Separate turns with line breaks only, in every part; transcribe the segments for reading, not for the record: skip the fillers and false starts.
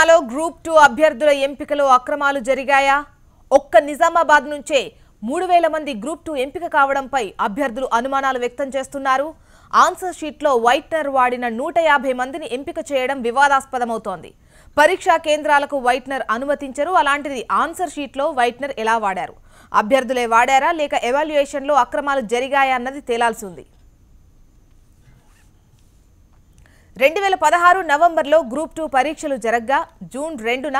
తెలంగాణలో గ్రూప్ 2 అభ్యర్థుల ఎంపికలో అక్రమాలు జరిగాయా? ఒక్క నిజామాబాద్ నుంచే 3000 మంది గ్రూప్ 2 ఎంపిక కావడంపై అభ్యర్థులు అనుమానాలు వ్యక్తం చేస్తున్నారు. ఆన్సర్ షీట్లో వైట్నర్ వాడిన 150 మందిని ఎంపిక చేయడం వివాదాస్పదమవుతోంది. పరీక్షా కేంద్రాలకు వైట్నర్ అనుమతించరు. అలాంటిది ఆన్సర్ షీట్లో వైట్నర్ ఎలా వాడారు? అభ్యర్థులే వాడారా లేక ఎవాల్యుయేషన్లో అక్రమాలు జరిగాయా అన్నది తేలాల్సి ఉంది. 2016 నవంబర్లో గ్రూప్ 2 పరీక్షలు జరగ్గా జూన్ 2న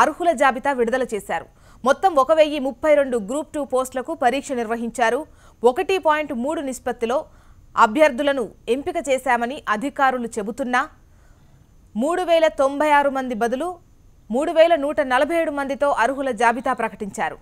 అర్హుల జాబితా విడుదల చేశారు. మొత్తం 1032 గ్రూప్ 2 పోస్టులకు పరీక్ష నిర్వహించారు. 1.3 నిష్పత్తిలో అభ్యర్థులను ఎంపిక చేశామని అధికారులు చెబుతున్నా 3096 మంది బదులు 3147 మందితో అర్హుల జాబితా ప్రకటించారు.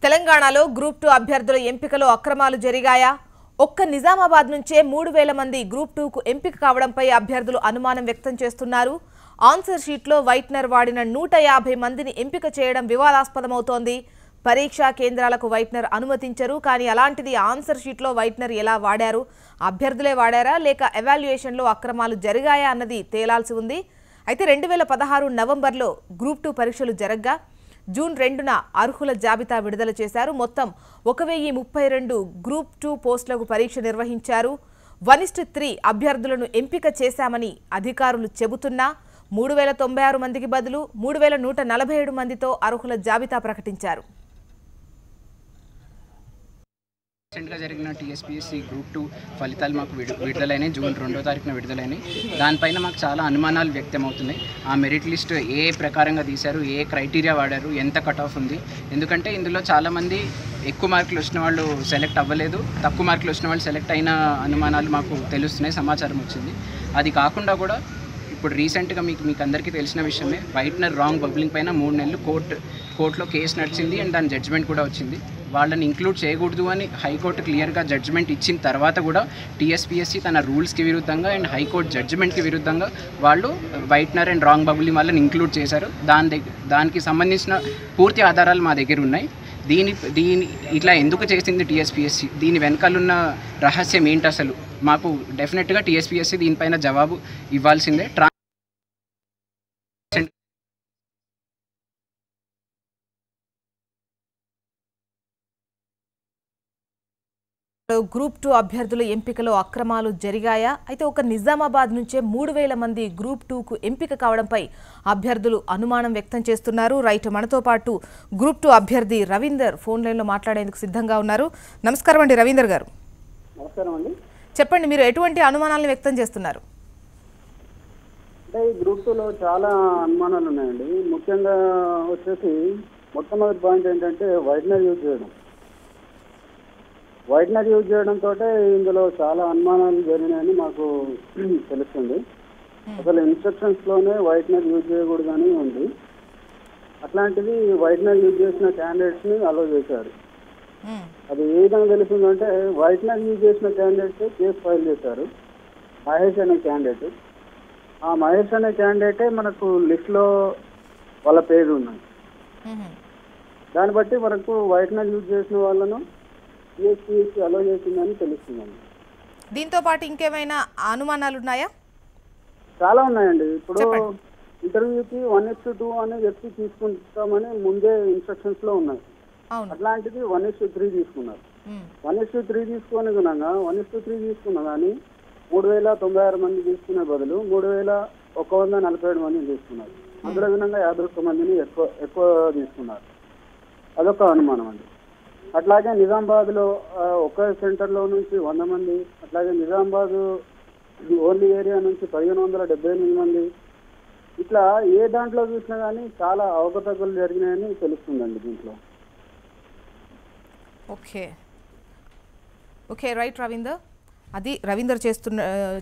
తెలంగాణలో గ్రూప్ 2 అభ్యర్థుల ఎంపికలో అక్రమాలు జరిగాయా? ఒక్క నిజామాబాద్ నుంచే 3000 మంది గ్రూప్ 2కు ఎంపిక కావడంపై అభ్యర్థులు అనుమానం వ్యక్తం చేస్తున్నారు. ఆన్సర్ షీట్లో వైట్నర్ వాడిన 150 మందిని ఎంపిక చేయడం వివాదాస్పదమవుతోంది. పరీక్షా కేంద్రాలకు వైట్నర్ అనుమతించరు. కానీ అలాంటిది ఆన్సర్ షీట్లో వైట్నర్ ఎలా వాడారు? అభ్యర్థులే వాడారా లేక ఎవాల్యుయేషన్లో అక్రమాలు జరిగాయా అన్నది తేలాల్సి ఉంది. అయితే 2016 నవంబర్లో గ్రూప్ 2 పరీక్షలు జరగ్గా జూన్ 2న అర్హుల జాబితా విడుదల చేశారు. మొత్తం 1032 గ్రూప్ 2 పోస్టులకు పరీక్ష నిర్వహించారు. 1:3 అభ్యర్థులను ఎంపిక చేశామని అధికారులు చెబుతున్నా 3096 మందికి బదులు 3147 మందితో అర్హుల జాబితా ప్రకటించారు.
రీసెంట్గా జరిగిన టీఎస్పీఎస్సీ గ్రూప్ 2 ఫలితాలు మాకు విడుదలైనాయి. జూన్ 2వ తారీఖున విడుదలైనాయి. దానిపైన మాకు చాలా అనుమానాలు వ్యక్తమవుతున్నాయి. ఆ మెరిట్ లిస్ట్ ఏ ప్రకారంగా తీశారు, ఏ క్రైటీరియా వాడారు, ఎంత కట్ ఆఫ్ ఉంది. ఎందుకంటే ఇందులో చాలామంది ఎక్కువ మార్కులు వచ్చిన వాళ్ళు సెలెక్ట్ అవ్వలేదు, తక్కువ మార్కులు వచ్చిన వాళ్ళు సెలెక్ట్ అయిన అనుమానాలు మాకు తెలుస్తున్నాయి, సమాచారం వచ్చింది. అది కాకుండా కూడా ఇప్పుడు రీసెంట్గా మీకు అందరికీ తెలిసిన విషయమే, వైట్నర్ రాంగ్ బబ్లింగ్ పైన 3 నెలలు కోర్టులో కేసు నడిచింది అండ్ దాని జడ్జిమెంట్ కూడా వచ్చింది. వాళ్ళని ఇంక్లూడ్ చేయకూడదు అని హైకోర్టు క్లియర్గా జడ్జిమెంట్ ఇచ్చిన తర్వాత కూడా టీఎస్పీఎస్సీ తన రూల్స్కి విరుద్ధంగా అండ్ హైకోర్టు జడ్జిమెంట్కి విరుద్ధంగా వాళ్ళు వైట్నర్ అండ్ రాంగ్ బబ్లింగ్ వాళ్ళని ఇంక్లూడ్ చేశారు. దానికి సంబంధించిన పూర్తి ఆధారాలు మా దగ్గర ఉన్నాయి. దీని ఇట్లా ఎందుకు చేసింది టీఎస్పీఎస్సీ, దీని వెనకాలన్న రహస్యం ఏంటి అసలు, మాకు డెఫినెట్గా టీఎస్పీఎస్సీ దీనిపైన జవాబు ఇవ్వాల్సిందే.
గ్రూప్ 2 అభ్యర్థుల ఎంపికలో అక్రమాలు జరిగాయా? అయితే ఒక నిజామాబాద్ నుంచే 3000 మంది గ్రూప్ 2కు ఎంపిక కావడంపై అభ్యర్థులు అనుమానం వ్యక్తం చేస్తున్నారు. రైట్, మనతో పాటు గ్రూప్ 2 అభ్యర్థి రవీందర్ ఫోన్ లైన్లో మాట్లాడేందుకు సిద్ధంగా ఉన్నారు. నమస్కారం అండి రవీందర్ గారు.
నమస్కారం అండి.
చెప్పండి, మీరు ఎటువంటి అనుమానాలను వ్యక్తం చేస్తున్నారు?
అంటే ఈ గ్రూప్ 2లో చాలా అనుమానాలు ఉన్నాయండి. ముఖ్యంగా వచ్చేసి మొట్టమొదటి పాయింట్ ఏంటంటే వైట్నర్ యూజ్ చేయడంతో ఇందులో చాలా అనుమానాలు జరిగినాయని మాకు తెలుస్తుంది. అసలు ఇన్స్ట్రక్షన్స్లోనే వైట్నర్ యూజ్ చేయకూడదని ఉంది. అట్లాంటిది వైట్నర్ యూజ్ చేసిన క్యాండిడేట్స్ని అలో చేశారు. అది ఏ విధంగా తెలుస్తుందంటే వైట్నర్ యూజ్ చేసిన క్యాండిడేట్స్ కేసు ఫైల్ చేశారు. మహేష్ అనే క్యాండిడేట్, ఆ మహేష్ అనే క్యాండిడేటే మనకు లిస్ట్లో వాళ్ళ పేరు ఉన్నాయి. దాన్ని బట్టి మనకు వైట్నర్ యూజ్ చేసిన వాళ్ళను టీఎస్పీఎస్సీ అలో చేసిందని తెలుస్తుందండి.
దీంతో పాటు ఇంకేమైనా అనుమానాలు ఉన్నాయా?
చాలా ఉన్నాయండి. ఇప్పుడు ఇంటర్వ్యూకి 1:2 అనే వ్యక్తి తీసుకుంటామని ముందే ఇన్స్ట్రక్షన్స్ లో ఉన్నాయి. అట్లాంటిది 1:3 తీసుకున్నారు. 1:3 తీసుకున్నా కానీ 3096 మంది తీసుకునే బదులు 3147 మందిని తీసుకున్నారు. అందులో విధంగా 51 మందిని ఎక్కువ తీసుకున్నారు. అదొక అనుమానం అండి. అట్లాగే నిజామాబాద్లో ఒక సెంటర్లో నుంచి 100 మంది, అట్లాగే నిజామాబాద్ ఓన్లీ ఏరియా నుంచి 1578 మంది, ఇట్లా ఏ దాంట్లో చూసినా కానీ చాలా అవకతవకలు జరిగినాయని తెలుస్తుందండి దీంట్లో.
Okay right Ravinder. అది రవీందర్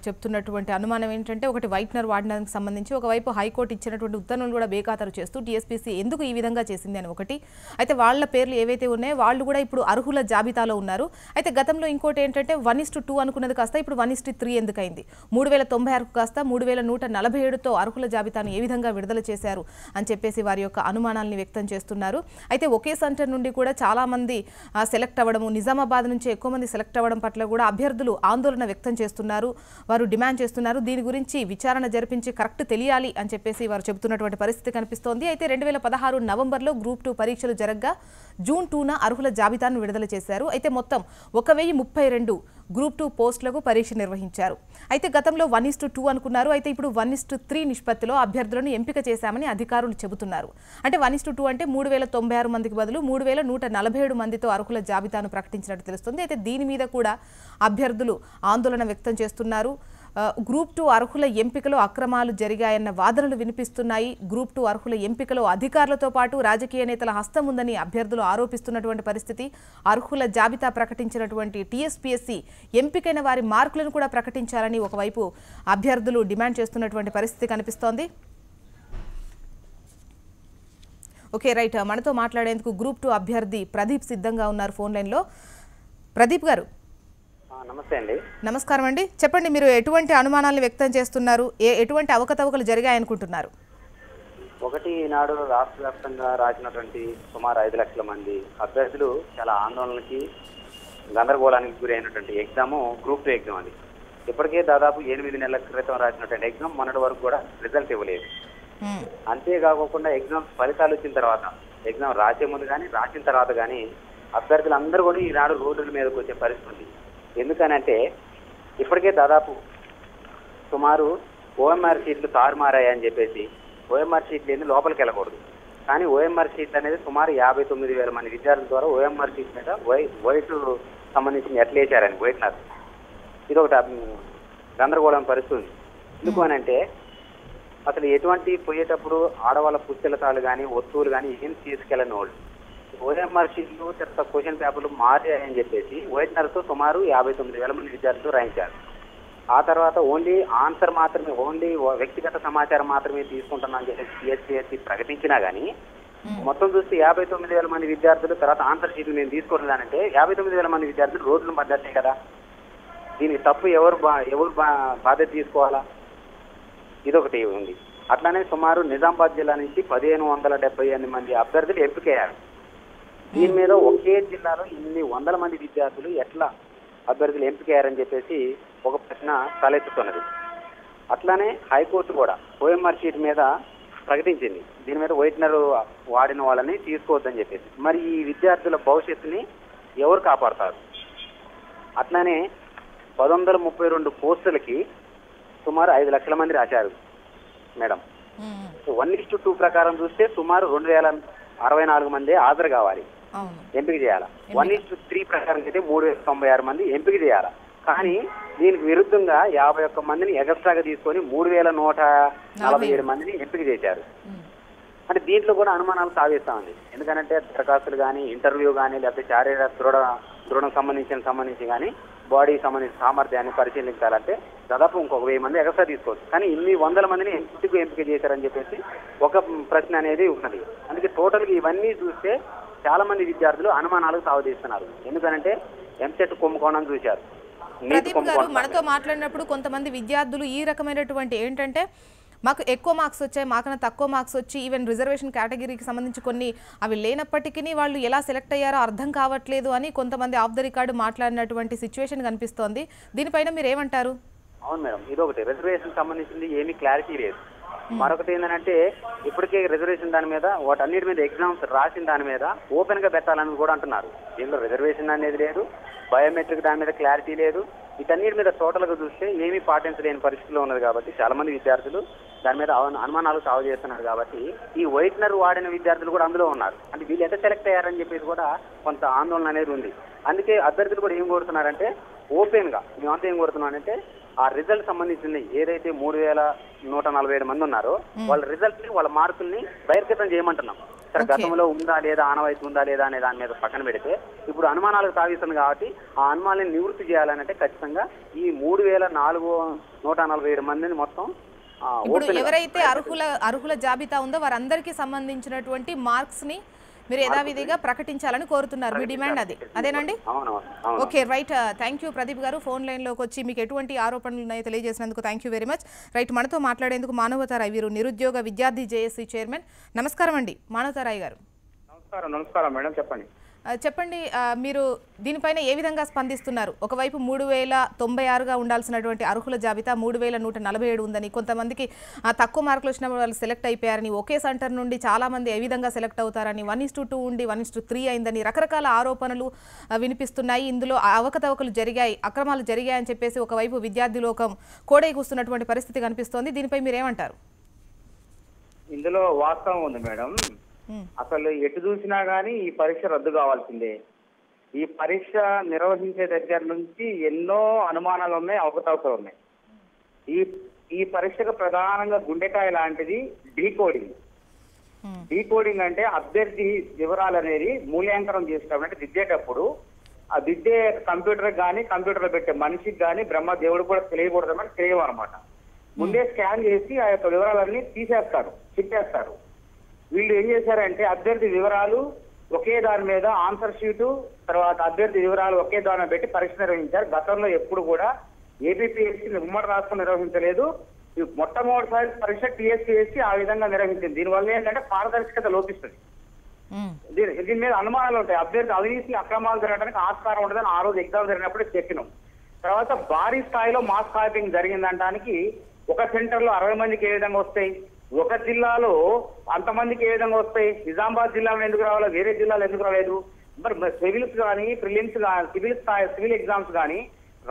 చెప్తున్నటువంటి అనుమానం ఏంటంటే ఒకటి వైట్నర్ వాడడానికి సంబంధించి ఒకవైపు హైకోర్టు ఇచ్చినటువంటి ఉత్తర్వులు కూడా బేఖాతరు చేస్తూ టీఎస్పీసీ ఎందుకు ఈ విధంగా చేసింది అని ఒకటి. అయితే వాళ్ళ పేర్లు ఏవైతే ఉన్నాయో వాళ్ళు కూడా ఇప్పుడు అర్హుల జాబితాలో ఉన్నారు. అయితే గతంలో ఇంకోటి ఏంటంటే 1:2 అనుకున్నది కాస్త ఇప్పుడు 1:3 ఎందుకైంది, 3096 కాస్త 3147తో అర్హుల జాబితాను ఏ విధంగా విడుదల చేశారు అని చెప్పేసి వారి యొక్క అనుమానాలని వ్యక్తం చేస్తున్నారు. అయితే ఒకే సెంటర్ నుండి కూడా చాలా మంది సెలెక్ట్ అవ్వడము, నిజామాబాద్ నుంచి ఎక్కువ మంది సెలెక్ట్ అవ్వడం పట్ల కూడా అభ్యర్థులు ఆందోళన వ్యక్తం చేస్తున్నారు. వారు డిమాండ్ చేస్తున్నారు దీని గురించి విచారణ జరిపించి కరెక్ట్ తెలియాలి అని చెప్పేసి వారు చెబుతున్నటువంటి పరిస్థితి కనిపిస్తోంది. అయితే 2016 నవంబర్లో గ్రూప్ 2 పరీక్షలు జరగగా జూన్ 2న అర్హుల జాబితాను విడుదల చేశారు. అయితే మొత్తం 1032 గ్రూప్ 2 పోస్టులకు పరీక్ష నిర్వహించారు. అయితే గతంలో 1:2 అనుకున్నారు. అయితే ఇప్పుడు 1:3 నిష్పత్తిలో అభ్యర్థులను ఎంపిక చేశామని అధికారులు చెబుతున్నారు. అంటే 1:2 అంటే 3096 మందికి బదులు 3147 మందితో అర్హుల జాబితాను ప్రకటించినట్టు తెలుస్తుంది. అయితే దీని మీద కూడా అభ్యర్థులు ఆందోళన వ్యక్తం చేస్తున్నారు. గ్రూప్ 2 అర్హుల ఎంపికలో అక్రమాలు జరిగాయన్న వాదనలు వినిపిస్తున్నాయి. గ్రూప్ 2 అర్హుల ఎంపికలో అధికారులతో పాటు రాజకీయ నేతల హస్తం ఉందని అభ్యర్థులు ఆరోపిస్తున్నటువంటి పరిస్థితి. అర్హుల జాబితా ప్రకటించినటువంటి టీఎస్పీఎస్సీ ఎంపికైన వారి మార్కులను కూడా ప్రకటించాలని ఒకవైపు అభ్యర్థులు డిమాండ్ చేస్తున్నటువంటి పరిస్థితి కనిపిస్తోంది. ఓకే రైట్, మనతో మాట్లాడేందుకు గ్రూప్ 2 అభ్యర్థి ప్రదీప్ సిద్ధంగా ఉన్నారు ఫోన్ లైన్లో. ప్రదీప్ గారు
నమస్తే అండి.
నమస్కారం అండి. చెప్పండి, మీరు ఎటువంటి అనుమానాలను వ్యక్తం చేస్తున్నారు, ఎటువంటి అవకతవకలు జరిగాయనుకుంటున్నారు?
ఒకటి, ఈనాడు రాష్ట్ర వ్యాప్తంగా రాసినటువంటి సుమారు 5 లక్షల మంది అభ్యర్థులు చాలా ఆందోళనకి గందరగోళానికి గురైనటువంటి ఎగ్జామ్ గ్రూప్ 2 ఎగ్జామ్ అది. ఇప్పటికే దాదాపు 8 నెలల క్రితం రాసినటువంటి ఎగ్జామ్ మొన్నటి వరకు కూడా రిజల్ట్ ఇవ్వలేదు. అంతేకాకుండా ఎగ్జామ్ ఫలితాలు వచ్చిన తర్వాత, ఎగ్జామ్ రాసే ముందు కానీ రాసిన తర్వాత కానీ అభ్యర్థులందరూ కూడా ఈనాడు రోడ్ల మీదకి వచ్చే పరిస్థితి. ఎందుకనంటే ఇప్పటికే దాదాపు సుమారు ఓఎంఆర్ షీట్లు తారుమారాయని చెప్పేసి ఓఎంఆర్ షీట్లు ఏంది లోపలికి వెళ్ళకూడదు, కానీ ఓఎంఆర్ షీట్లు అనేది సుమారు 59,000 మంది విద్యార్థుల ద్వారా ఓఎంఆర్ షీట్ మీద వైట్ సంబంధించిన ఎట్లా వేసారని వైట్నర్, ఇది ఒకటి గందరగోళం పరిస్థితి. ఎందుకు అనంటే అసలు ఎటువంటి పోయేటప్పుడు ఆడవాళ్ళ పుస్తకాలు కానీ వస్తువులు కానీ ఏం తీసుకెళ్ళని వాళ్ళు ఓఎంఆర్ షీట్లు తర్వాత క్వశ్చన్ పేపర్లు మారాయని చెప్పేసి వైట్నర్తో సుమారు 59,000 మంది విద్యార్థులు రాయించారు. ఆ తర్వాత ఓన్లీ ఆన్సర్ మాత్రమే, ఓన్లీ వ్యక్తిగత సమాచారం మాత్రమే తీసుకుంటున్నామని చెప్పేసి టీఎస్పీఎస్సీ ప్రకటించినా కానీ మొత్తం చూస్తే 59,000 మంది విద్యార్థులు తర్వాత ఆన్సర్ షీట్లు నేను తీసుకోవట్లేదంటే 59,000 మంది విద్యార్థులు రోడ్లు పడ్డట్టే కదా. దీనికి తప్పు ఎవరు బాధ్యత తీసుకోవాలా, ఇదొకటి ఉంది. అట్లానే సుమారు నిజామాబాద్ జిల్లా నుంచి 1578 మంది అభ్యర్థులు ఎంపికయ్యారు. దీని మీద ఒకే జిల్లాలో ఇన్ని వందల మంది విద్యార్థులు ఎట్లా అభ్యర్థులు ఎంపికయ్యారని చెప్పేసి ఒక ప్రశ్న తలెత్తుతున్నది. అట్లానే హైకోర్టు కూడా ఓఎంఆర్ షీట్ మీద ప్రకటించింది, దీని మీద వైట్నర్ వాడిన వాళ్ళని తీసుకోవద్దని చెప్పేసి. మరి ఈ విద్యార్థుల భవిష్యత్తుని ఎవరు కాపాడతారు? అట్లానే 1132 పోస్టులకి సుమారు 5 లక్షల మంది రాశారు మేడం. 1:2 ప్రకారం చూస్తే సుమారు 2064 మంది హాజరు కావాలి, ఎంపిక చేయాలి. 1:3 ప్రకారం అయితే 3096 మంది ఎంపిక చేయాలి. కానీ దీనికి విరుద్ధంగా 51 మందిని ఎగస్ట్రాగా తీసుకొని 3147 మందిని ఎంపిక చేశారు. అంటే దీంట్లో కూడా అనుమానాలు సాధిస్తామండి. ఎందుకంటే దరఖాస్తులు కానీ, ఇంటర్వ్యూ కానీ, లేకపోతే శారీరక దృఢం సంబంధించి కానీ, బాడీ సంబంధించిన సామర్థ్యాన్ని పరిశీలించాలంటే దాదాపు ఇంకొక 1000 మంది ఎగస్ట్రా తీసుకోవచ్చు. కానీ ఇన్ని వందల మందిని ఎందుకు ఎంపిక చేశారని చెప్పేసి ఒక ప్రశ్న అనేది ఉన్నది. అందుకే టోటల్గా ఇవన్నీ చూస్తే చాలా మంది విద్యార్థులు అనుమానాలకు సాగుతీస్తున్నారు. ఎందుకంటే ఎంసెట్ కుంభకోణం చూశారు.
ప్రదీప్ గారు మనతో మాట్లాడినప్పుడు కొంతమంది విద్యార్థులు ఈ రకమైనటువంటి ఏంటంటే మాకు ఎక్కువ మార్క్స్ వచ్చాయి, మాకన్నా తక్కువ మార్క్స్ వచ్చి ఈవెన్ రిజర్వేషన్ కేటగిరీకి సంబంధించి కొన్ని అవి లేనప్పటికీ వాళ్ళు ఎలా సెలెక్ట్ అయ్యారో అర్థం కావట్లేదు అని కొంతమంది ఆఫ్ ద రికార్డు మాట్లాడినటువంటి సిచ్యువేషన్ కనిపిస్తోంది. దీనిపైన మీరు ఏమంటారు?
అవును మేడం, ఇదొకటి రిజర్వేషన్ సంబంధించింది ఏమీ క్లారిటీ లేదు. మరొకటి ఏంటంటే ఇప్పటికే రిజర్వేషన్ దాని మీద వాటన్నిటి మీద ఎగ్జామ్స్ రాసిన దాని మీద ఓపెన్ గా పెట్టాలని కూడా అంటున్నారు. దీనిలో రిజర్వేషన్ అనేది లేదు, బయోమెట్రిక్ దాని మీద క్లారిటీ లేదు. వీటన్నిటి మీద టోటల్ గా చూస్తే ఏమీ పాటించలేని పరిస్థితిలో ఉన్నది. కాబట్టి చాలా మంది విద్యార్థులు దాని మీద అనుమానాలు సాగు చేస్తున్నారు. కాబట్టి ఈ వైట్నర్ వాడిన విద్యార్థులు కూడా అందులో ఉన్నారు. అంటే వీళ్ళు ఎంత సెలెక్ట్ అయ్యారని చెప్పేసి కూడా కొంత ఆందోళన అనేది ఉంది. అందుకే అభ్యర్థులు కూడా ఏం కోరుతున్నారంటే ఓపెన్ గా మేమంతా ఏం కోరుతున్నామంటే ఆ రిజల్ట్ సంబంధించింది ఏదైతే 3147 మంది ఉన్నారో వాళ్ళ రిజల్ట్ వాళ్ళ మార్కుల్ని బహిర్గతం చేయమంటున్నాం. సరే గతంలో ఉందా లేదా, ఆనవాయితీ ఉందా లేదా అనే దాని మీద పక్కన పెడితే ఇప్పుడు అనుమానాలకు తావిస్తుంది కాబట్టి ఆ అనుమానాలను నివృత్తి చేయాలంటే ఖచ్చితంగా ఈ 3,447 మందిని మొత్తం
ఇప్పుడు ఎవరైతే అర్హుల జాబితా ఉందో వారందరికీ సంబంధించినటువంటి మార్క్స్ ని మీరు యథావిధిగా ప్రకటించాలని కోరుతున్నారు. మీ డిమాండ్ అదేనండి? Okay, right. Thank you Pradeep గారు. ఫోన్ లైన్లోకి వచ్చి మీకు ఎటువంటి ఆరోపణలు ఉన్నాయో తెలియజేసినందుకు thank you very much. Right, మనతో మాట్లాడేందుకు మానవతారాయ్, వీరు నిరుద్యోగ విద్యార్థి జేఏసీ చైర్మన్. నమస్కారం అండి మానవతారాయ్ గారు.
నమస్కారం మేడం, చెప్పండి.
చెప్పండి, మీరు దీనిపైన ఏ విధంగా స్పందిస్తున్నారు? ఒకవైపు 3,096గా ఉండాల్సినటువంటి అర్హుల జాబితా 3,147 ఉందని, కొంతమందికి తక్కువ మార్కులు వచ్చిన వాళ్ళు సెలెక్ట్ అయిపోయారని, ఒకే సెంటర్ నుండి చాలామంది ఏ విధంగా సెలెక్ట్ అవుతారని, 1:2 ఉండి 1:3 అయిందని రకరకాల ఆరోపణలు వినిపిస్తున్నాయి. ఇందులో అవకతవకలు జరిగాయి, అక్రమాలు జరిగాయని చెప్పేసి ఒకవైపు విద్యార్థి లోకం కోడై కూస్తున్నటువంటి పరిస్థితి కనిపిస్తోంది. దీనిపై మీరేమంటారు?
ఇందులో వాస్తవం ఉంది మేడం. అసలు ఎటు చూసినా గానీ ఈ పరీక్ష రద్దు కావాల్సిందే. ఈ పరీక్ష నిర్వహించే దగ్గర నుంచి ఎన్నో అనుమానాలు ఉన్నాయి, అవకతవకలు ఉన్నాయి. ఈ పరీక్షకు ప్రధానంగా గుండెకాయ లాంటిది డీకోడింగ్. డీకోడింగ్ అంటే అభ్యర్థి వివరాలు అనేది మూల్యాంకనం చేసేటప్పుడు, అంటే దిద్దేటప్పుడు ఆ దిద్దే కంప్యూటర్ కానీ కంప్యూటర్లో పెట్టే మనిషికి కానీ బ్రహ్మ దేవుడు కూడా తెలియకూడదని తెలియవు అనమాట. ముందే స్కాన్ చేసి ఆ యొక్క వివరాలన్నీ తీసేస్తారు, చింపేస్తారు. వీళ్ళు ఏం చేశారంటే అభ్యర్థి వివరాలు ఒకే దాని మీద, ఆన్సర్ షీటు తర్వాత అభ్యర్థి వివరాలు ఒకే దాని పెట్టి పరీక్ష నిర్వహించారు. గతంలో ఎప్పుడు కూడా ఏపీపీఎస్సీ ఉమ్మడి రాష్ట్రం నిర్వహించలేదు. మొట్టమొదటిసారి పరీక్ష టీఎస్పీఎస్సీ ఆ విధంగా నిర్వహించింది. దీనివల్ల ఏంటంటే పారదర్శకత లోపిస్తుంది. దీని మీద అనుమానాలు ఉంటాయి. అభ్యర్థి అవినీతి అక్రమాలు జరగడానికి ఆస్కారం ఉండదని ఆ రోజు ఎగ్జామ్ జరిగినప్పుడే చెప్పినాం. తర్వాత భారీ స్థాయిలో మాస్ కాపింగ్ జరిగిందనడానికి ఒక సెంటర్ లో 60 మందికి ఏ విధంగా వస్తాయి, ఒక జిల్లాలో అంతమందికి ఏ విధంగా వస్తాయి, నిజామాబాద్ జిల్లాలో ఎందుకు రావాలో, వేరే జిల్లాలో ఎందుకు రాలేదు? మరి సివిల్స్ కానీ, ప్రిలిమ్స్ కానీ, సివిల్ ఎగ్జామ్స్ కానీ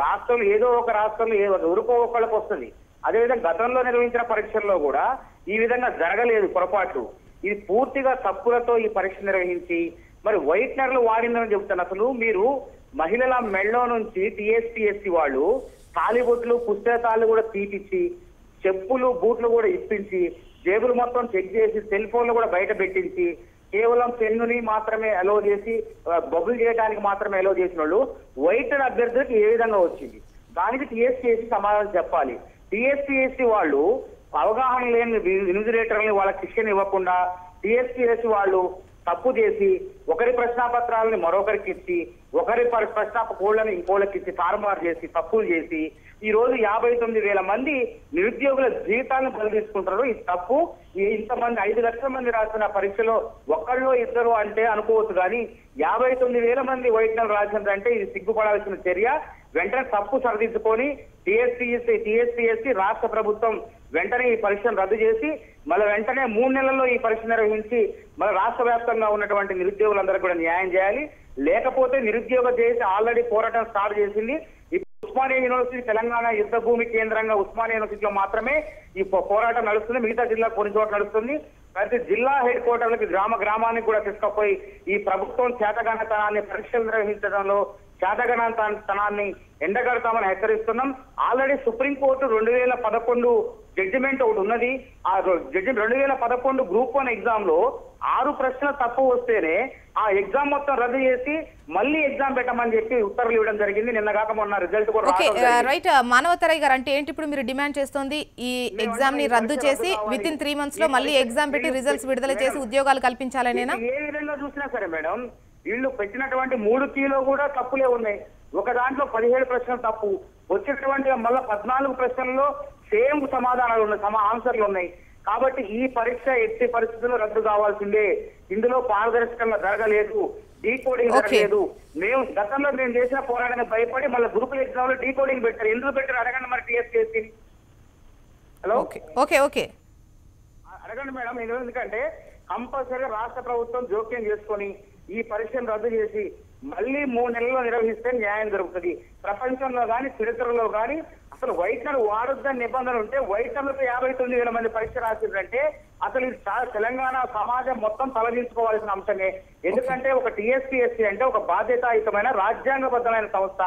రాష్ట్రంలో ఏదో ఒక రాష్ట్రంలో ఉరుకో ఒకళ్ళకి వస్తుంది. అదేవిధంగా గతంలో నిర్వహించిన పరీక్షల్లో కూడా ఈ విధంగా జరగలేదు పొరపాటు. ఇది పూర్తిగా తప్పులతో ఈ పరీక్ష నిర్వహించి మరి వైట్నర్లు వాడిందని చెబుతాను. అసలు మీరు మహిళల మెళ్ళో నుంచి టీఎస్పీఎస్సీ వాళ్ళు తాలిబొట్లు, పుస్తకాలు కూడా తీపిచ్చి, చెప్పులు బూట్లు కూడా ఇప్పించి, జేబులు మొత్తం చెక్ చేసి, సెల్ ఫోన్లు కూడా బయట పెట్టించి, కేవలం పెన్నుని మాత్రమే అలో చేసి, బబుల్ చేయడానికి మాత్రమే అలో చేసిన వాళ్ళు వైట్నర్ అభ్యర్థులకు ఏ విధంగా వచ్చింది? దానికి టీఎస్పీఎస్సీ సమాధానం చెప్పాలి. టీఎస్పీఎస్సీ వాళ్ళు అవగాహన లేని ఇన్విజిలేటర్ని వాళ్ళకి శిక్షణ ఇవ్వకుండా టీఎస్పీఎస్సీ వాళ్ళు తప్పు చేసి ఒకరి ప్రశ్నాపత్రాలని మరొకరికి ఇచ్చి, ఒకరి ప్రశ్నాపకోళ్ళని ఇంకోళ్ళకి ఇచ్చి తారుమారు చేసి తప్పులు చేసి ఈ రోజు 59,000 మంది నిరుద్యోగుల జీవితాలను బలి తీసుకుంటారు. ఇది తప్పు. ఇంతమంది 5 లక్షల మంది రాసిన పరీక్షలో ఒకళ్ళు ఇద్దరు అంటే అనుకోవచ్చు, కానీ 59,000 మంది వైట్నర్ రాసిందంటే ఇది సిగ్గుపడాల్సిన చర్య. వెంటనే తప్పు సరిదిద్దుకొని టీఎస్పీఎస్సీ రాష్ట్ర ప్రభుత్వం వెంటనే ఈ పరీక్షను రద్దు చేసి మళ్ళీ వెంటనే 3 నెలల్లో ఈ పరీక్ష నిర్వహించి మళ్ళీ రాష్ట్ర వ్యాప్తంగా ఉన్నటువంటి నిరుద్యోగులందరూ కూడా న్యాయం చేయాలి. లేకపోతే నిరుద్యోగ చేసి ఆల్రెడీ పోరాటం స్టార్ట్ చేసింది. ఉస్మానియా యూనివర్సిటీ తెలంగాణ యుద్ధ భూమి కేంద్రంగా ఉస్మానియా యూనివర్సిటీలో మాత్రమే ఈ పోరాటం నడుస్తుంది. మిగతా జిల్లా కొన్ని చోట్ల నడుస్తుంది. ప్రతి జిల్లా హెడ్ క్వార్టర్లకి గ్రామానికి కూడా తీసుకుపోయి ఈ ప్రభుత్వం చేతగానతనాన్ని పరీక్షలు నిర్వహించడంలో చేతగానతనాన్ని ఎండగడతామని హెచ్చరిస్తున్నాం. ఆల్రెడీ సుప్రీంకోర్టు 2011 జడ్జిమెంట్ ఒకటి ఉన్నది. ఆ 2011 గ్రూప్ 1 ఎగ్జామ్ లో 6 ప్రశ్నలు తప్పు వస్తేనే ఆ ఎగ్జామ్ మొత్తం రద్దు చేసి మళ్ళీ ఎగ్జామ్ పెట్టమని చెప్పి ఉత్తర్వులు ఇవ్వడం జరిగింది. నిన్న కాక మొన్న రిజల్ట్ కూడా
రైట్. మానవతారాయ్ గారు, అంటే ఏంటి ఇప్పుడు మీరు డిమాండ్ చేస్తోంది? ఈ ఎగ్జామ్ ని రద్దు చేసి విత్ ఇన్ 3 months లో మళ్ళీ ఎగ్జామ్ పెట్టి రిజల్ట్స్ విడుదల చేసి ఉద్యోగాలు కల్పించాలనేనా?
ఏ విధంగా చూసినా సరే మేడం, వీళ్ళు పెట్టినటువంటి 3 కీలో కూడా తప్పులే ఉన్నాయి. ఒక దాంట్లో 17 ప్రశ్నలు తప్పు వచ్చినటువంటి మళ్ళీ 14 ప్రశ్నల్లో సేమ్ సమాధానాలు ఉన్నాయి, ఆన్సర్లు ఉన్నాయి. కాబట్టి ఈ పరీక్ష ఎట్టి పరిస్థితుల్లో రద్దు కావాల్సిందే. ఇందులో పారదర్శకంగా జరగలేదు, డీకోడింగ్ జరగలేదు. గతంలో మేము చేసిన పోరాటానికి భయపడి మళ్ళీ గ్రూపుల ఎగ్జామ్ లో డీకోడింగ్ పెట్టారు. ఎందుకు పెట్టారు అడగండి మరి టీఎస్పీఎస్సీ. హలో,
ఓకే
అడగండి మేడం. ఎందుకంటే కంపల్సరీగా రాష్ట్ర ప్రభుత్వం జోక్యం చేసుకొని ఈ పరీక్షను రద్దు చేసి మళ్ళీ 3 నెలల్లో నిర్వహిస్తే న్యాయం జరుగుతుంది. ప్రపంచంలో కానీ చరిత్రలో కానీ అసలు వైట్నర్ వాడొద్దని నిబంధన ఉంటే వైట్నర్లకు 59,000 మంది పరీక్ష రాసిందంటే అసలు ఇది తెలంగాణ సమాజం మొత్తం తలదించుకోవాల్సిన అంశమే. ఎందుకంటే ఒక టీఎస్పీఎస్సీ అంటే ఒక బాధ్యతాయుతమైన రాజ్యాంగబద్ధమైన సంస్థ.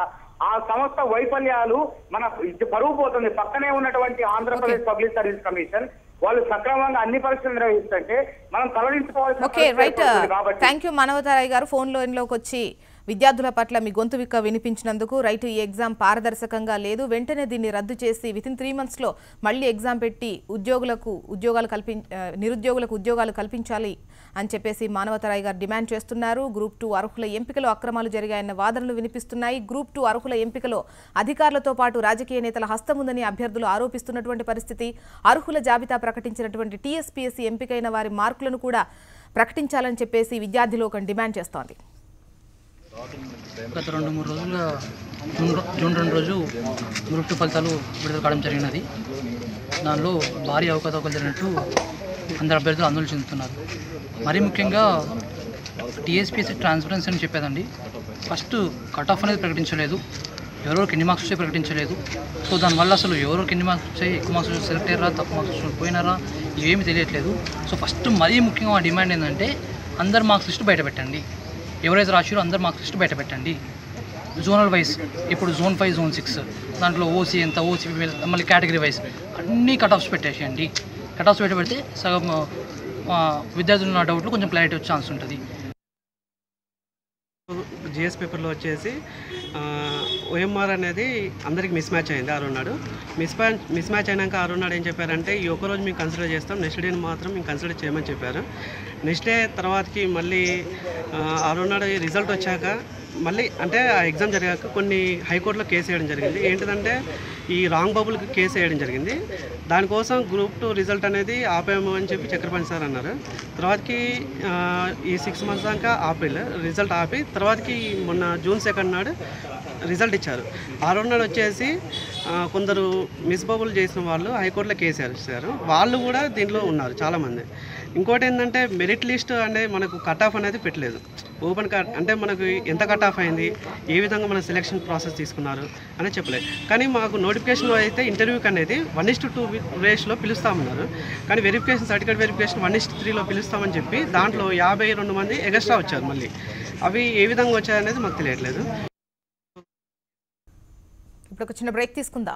ఆ సంస్థ వైఫల్యాలు మన పరువు పోతుంది. పక్కనే ఉన్నటువంటి ఆంధ్రప్రదేశ్ పబ్లిక్ సర్వీస్ కమిషన్ వాళ్ళు సక్రమంగా అన్ని పరీక్షలు నిర్వహిస్తుంటే మనం తలదించుకోవాల్సిన
ఓకే రైట్
పరిస్థితి ఏర్పడుతుంది కాబట్టి
థ్యాంక్ యూ మానవతారాయ్ గారు ఫోన్ లైన్లోకి వచ్చి విద్యార్థుల పట్ల మీ గొంతువిక్క వినిపించినందుకు. రైట్, ఈ ఎగ్జామ్ పారదర్శకంగా లేదు, వెంటనే దీన్ని రద్దు చేసి వితిన్ 3 monthsలో మళ్ళీ ఎగ్జామ్ పెట్టి నిరుద్యోగులకు ఉద్యోగాలు కల్పించాలి అని చెప్పేసి మానవతారాయ్ గారు డిమాండ్ చేస్తున్నారు. గ్రూప్ 2 అర్హుల ఎంపికలో అక్రమాలు జరిగాయన్న వాదనలు వినిపిస్తున్నాయి. గ్రూప్ 2 అర్హుల ఎంపికలో అధికారులతో పాటు రాజకీయ నేతల హస్తం ఉందని అభ్యర్థులు ఆరోపిస్తున్నటువంటి పరిస్థితి. అర్హుల జాబితా ప్రకటించినటువంటి టీఎస్పీఎస్సీ ఎంపికైన వారి మార్కులను కూడా ప్రకటించాలని చెప్పేసి విద్యార్థి లోకం డిమాండ్ చేస్తోంది.
గత 2-3 రోజులుగా జూన్ 2 రోజు గ్రూప్ 2 ఫలితాలు విడుదల కావడం జరిగినది. దానిలో భారీ అవకతవకలు జరిగినట్టు అందరు అభ్యర్థులు ఆందోళన చెందుతున్నారు. మరీ ముఖ్యంగా టీఎస్పీఎస్సీ ట్రాన్స్పరెన్సీ అని చెప్పేదండి. ఫస్ట్ కట్ ఆఫ్ అనేది ప్రకటించలేదు, ఎవరెవరికి ఎన్ని మార్క్స్ వచ్చాయి ప్రకటించలేదు. సో దానివల్ల అసలు ఎవరికి ఎన్ని మార్క్స్ వచ్చాయి, ఎక్కువ మార్క్స్ సెలెక్ట్ అయ్యారా, తక్కువ మార్క్స్ పోయినారా, ఇవేమీ తెలియట్లేదు. సో ఫస్ట్ మరీ ముఖ్యంగా మా డిమాండ్ ఏంటంటే అందరు మార్క్స్ లిస్టు బయట పెట్టండి, ఎవరైతే రాశారో అందరు మార్క్స్ లిస్ట్ బయట పెట్టండి. జోనల్ వైజ్ ఇప్పుడు జోన్ 5 జోన్ 6 దాంట్లో ఓసీ ఎంత, ఓసీ మళ్ళీ కేటగిరీ వైజ్ అన్నీ కట్ ఆఫ్స్ పెట్టేసేయండి. కట్ ఆఫ్స్ బయట పెడితే సగం విద్యార్థులు ఉన్న డౌట్లు కొంచెం క్లారిటీ వచ్చే ఛాన్స్ ఉంటుంది.
జిఎస్ పేపర్లో వచ్చేసి ఓఎంఆర్ అనేది అందరికి మిస్ మ్యాచ్ అయింది. ఆరున్నాడు మిస్ మ్యాచ్ అయినాక ఆరున్నాడు ఏం చెప్పారంటే ఈ ఒక్కరోజు మేము కన్సిడర్ చేస్తాం, నెక్స్ట్ డేని మాత్రం మేము కన్సిడర్ చేయమని చెప్పారు. నెక్స్ట్ డే తర్వాతకి మళ్ళీ ఆరున్నాడు రిజల్ట్ వచ్చాక మళ్ళీ అంటే ఆ ఎగ్జామ్ జరిగాక కొన్ని హైకోర్టులో కేసు వేయడం జరిగింది. ఏంటిదంటే ఈ రాంగ్ బబుల్కి కేసు వేయడం జరిగింది. దానికోసం గ్రూప్ 2 రిజల్ట్ అనేది ఆపేమో అని చెప్పి చక్రపాణి సార్ అన్నారు. తర్వాతకి ఈ 6 months దాకా రిజల్ట్ ఆపి తర్వాతకి మొన్న జూన్ 2 నాడు రిజల్ట్ ఇచ్చారు. నాడు వచ్చేసి కొందరు మిస్ బబుల్ చేసిన వాళ్ళు హైకోర్టులో కేసు వేశారు. వాళ్ళు కూడా దీంట్లో ఉన్నారు చాలామంది. ఇంకోటి ఏంటంటే మెరిట్ లిస్ట్ అనేది మనకు కట్ ఆఫ్ అనేది పెట్టలేదు. ఓపెన్ కట్ అంటే మనకు ఎంత కట్ ఆఫ్ అయింది, ఏ విధంగా మన సెలెక్షన్ ప్రాసెస్ తీసుకున్నారు అనేది చెప్పలేదు. కానీ మాకు నోటిఫికేషన్లో అయితే ఇంటర్వ్యూకి అనేది 1:2 రేషియోలో పిలుస్తామన్నారు. కానీ వెరిఫికేషన్ సర్టిఫికేట్ వెరిఫికేషన్ 1:3లో పిలుస్తామని చెప్పి దాంట్లో 52 మంది ఎగస్ట్రా వచ్చారు. మళ్ళీ అవి ఏ విధంగా వచ్చాయనేది మాకు తెలియట్లేదు.
ఇప్పుడు ఒక చిన్న బ్రేక్ తీసుకుందాం.